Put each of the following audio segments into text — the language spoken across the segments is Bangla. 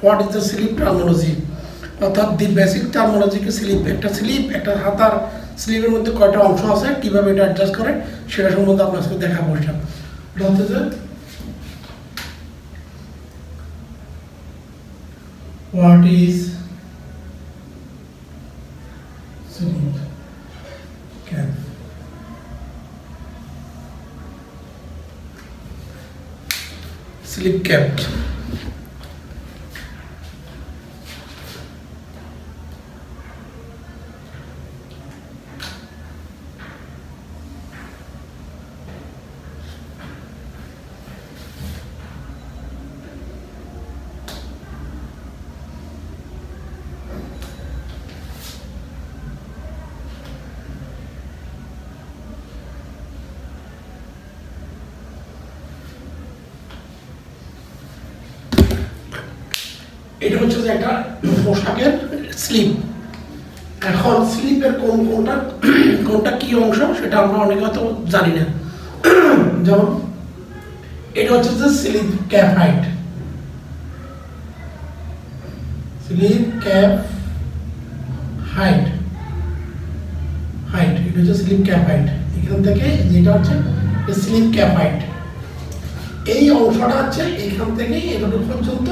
What is the slip terminology, অর্থাৎ দি বেসিক টার্মিনোলজিকে স্লিপ, একটা হাতার স্লিপের মধ্যে কয়টা অংশ আছে, কীভাবে এটা অ্যাডজাস্ট করে সেটা সম্বন্ধে আপনার সাথে দেখাবো। এটা হচ্ছে যে what is slip cap. Sleep capped. এটা হচ্ছে যে একটা পোশাকের স্লিপ। এখন স্লিপের কোনটা কি অংশ সেটা আমরা অনেকে হয়তো জানি না। যেমন এটা হচ্ছে যে স্লিপ ক্যাপ হাইট, এটা হচ্ছে স্লিপ ক্যাপ হাইট। এখান থেকে যেটা হচ্ছে স্লিপ ক্যাপ হাইট, এই অংশটা হচ্ছে এখান থেকে এতটুকু পর্যন্ত,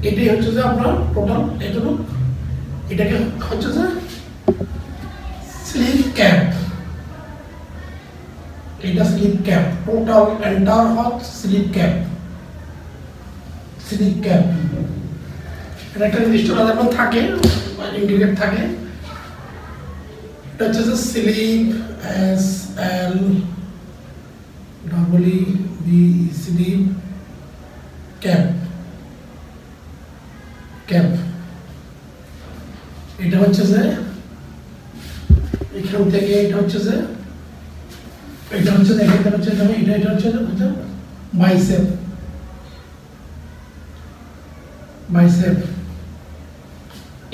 এটাই হচ্ছে যে আপনার টোটাল এটুকু, এটাকে হচ্ছে যে স্লিপ ক্যাপ। এটা slip cap, total enter hot slip cap. এটা একটা নির্দিষ্ট যেমন থাকে ইন্ডিকেট থাকে। এটা হচ্ছে যে স্লিপ স্লিপ ক্যাপ। এটা হচ্ছে যে এখান থেকে এটা হচ্ছে যে এটা হচ্ছে বাইসেপ।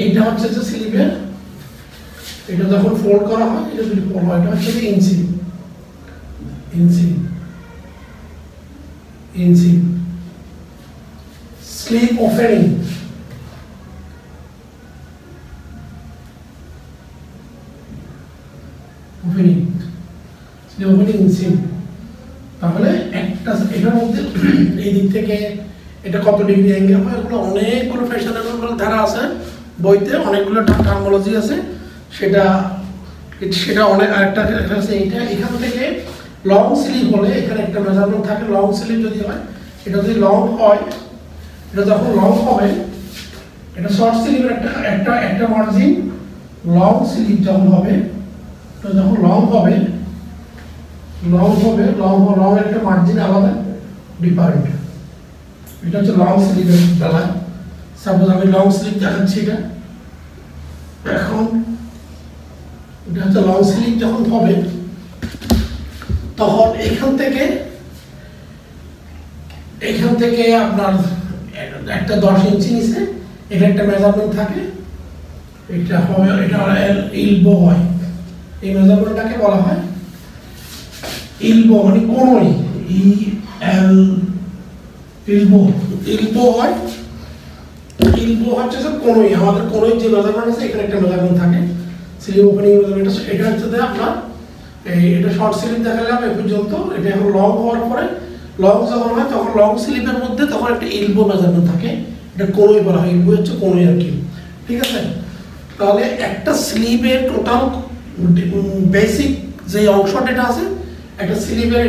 এটা হচ্ছে যে স্লিপের, এটা যখন ফোল্ড করা হয়, এটা যদি ফোল্ড হয়, এটা হচ্ছে যে ইনসিম। Slip opening, ইনসিম। তাহলে একটা এটার মধ্যে এই দিক থেকে এটা কত ডিগ্রি অ্যাঙ্গেল হয়, এগুলো অনেকগুলো ফ্যাশনেবল ধারা আছে বইতে, অনেকগুলো টার্মিনোলজি আছে। সেটা অনেক আরেকটা আছে। এইটা এখান থেকে লং স্লিপ হলে এখানে একটা মেজারমেন্ট থাকে। লং স্লিপ যদি হয়, এটা যদি লং হয়, এটা যখন লং হবে, এটা শর্ট স্লিপের একটা মার্জিন। লং স্লিপ যখন হবে, এটা যখন লং হবে একটা মার্জিন আলাদা ডিফারেন্ট। এটা হচ্ছে লং স্লিপের বেলা। সাপোজ আমি লং স্লিপ দেখাচ্ছি, এটা এখন এটা হচ্ছে লং স্লিপ যখন হবে, তখন এখান থেকে আপনার একটা 10 ইঞ্চি নিচে এখানে একটা মেজারমেন্ট থাকে। এটা হবে, এটা ইলবো হয়। এই মেজারমেন্টটাকে বলা হয় ইলবো, মানে কোণই। ইলবো হয়, ইলবো হচ্ছে যে কোণই। আমাদের কোণই যে মেজারমেন্ট আছে, এখানে একটা মেজারমেন্ট থাকে স্লিপ ওপেনিং মেজারমেন্ট। এটা হচ্ছে যে আপনার এটা শর্ট স্লিপ দেখালাম এই পর্যন্ত। এটা এখন লং হওয়ার পরে, লং যখন হয় তখন লং স্লিপের মধ্যে তখন একটা ইলবো মেজারমেন্ট থাকে। এটা কোণই বলা হয়, ইলবো হচ্ছে কোণই আর কি। ঠিক আছে, তাহলে একটা স্লিপের টোটাল বেসিক যে অংশটা আছে, একটা স্লিপের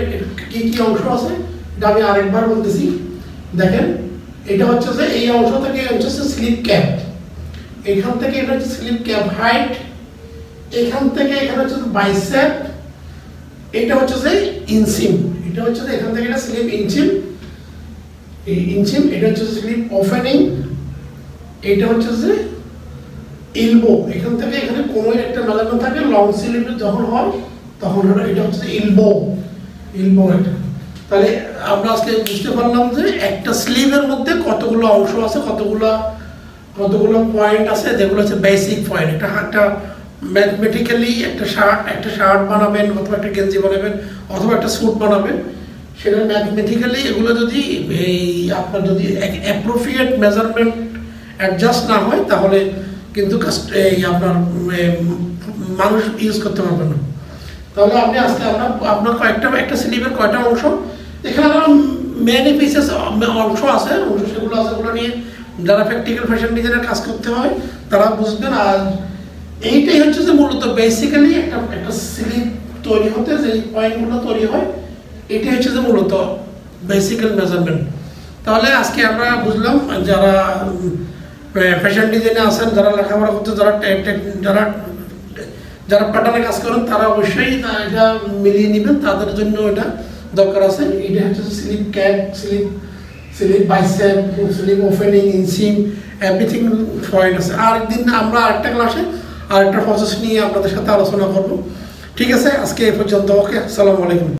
কি অংশ আছে এটা আমি আরেকবার বলতেছি। দেখেন, এটা হচ্ছে যে এই অংশ থেকে হচ্ছে স্লিপ ক্যাপ। এখান থেকে এটা হচ্ছে স্লিপ ক্যাপ হাইট। এখান থেকে এখানে হচ্ছে বাইসেপ। এটা হচ্ছে যে ইনসিম। এটা হচ্ছে যে এখান থেকে এটা স্লিপ ইনসিম। এটা হচ্ছে স্লিপ ওপেনিং। এটা হচ্ছে যে ইলবো। এখান থেকে এখানে কোণের একটা মেজারমেন্ট থাকে। লং স্লিপ যখন হয় তখন এটা হচ্ছে ইলবো একটা। তাহলে আমরা আজকে বুঝতে পারলাম যে একটা স্লিভের মধ্যে কতগুলো অংশ আছে, কতগুলো পয়েন্ট আছে, যেগুলো হচ্ছে বেসিক পয়েন্ট। একটা ম্যাথমেটিক্যালি একটা শার্ট বানাবেন, অথবা একটা গেঞ্জি বানাবেন, অথবা একটা স্যুট বানাবেন, সেটা ম্যাথমেটিক্যালি এগুলো যদি এই আপনার যদি অ্যাপ্রোপ্রিয়েট মেজারমেন্ট অ্যাডজাস্ট না হয় তাহলে কিন্তু এই আপনার মানুষ ইউজ করতে পারবে না। তাহলে আপনি আজকে আপনার একটা স্লিপের কয়টা অংশ, এখানে আমার মেনি পিসেস অংশ আছে, সেগুলো আছে, ওগুলো নিয়ে যারা প্র্যাকটিক্যাল ফ্যাশন ডিজাইনের কাজ করতে হয় তারা বুঝবেন। আর এইটাই হচ্ছে যে মূলত বেসিক্যালি একটা স্লিপ তৈরি হতে যে পয়েন্টগুলো তৈরি হয়, এটাই হচ্ছে যে মূলত বেসিক্যাল মেজারমেন্ট। তাহলে আজকে আমরা বুঝলাম যারা ফ্যাশন ডিজাইনে আছেন, যারা লেখাপড়া করতে, যারা যারা প্যাটার্নে কাজ করেন তারা অবশ্যই এটা মিলিয়ে নেবেন, তাদের জন্য এটা দরকার আছে। এটা হচ্ছে slip cap, slip bicep, slip opening, inseam, everything point আছে। আর একদিন আমরা আরেকটা ক্লাসে আরেকটা প্রসেস নিয়ে আপনাদের সাথে আলোচনা করব। ঠিক আছে, আজকে এই পর্যন্ত। ওকে, আসসালামু আলাইকুম।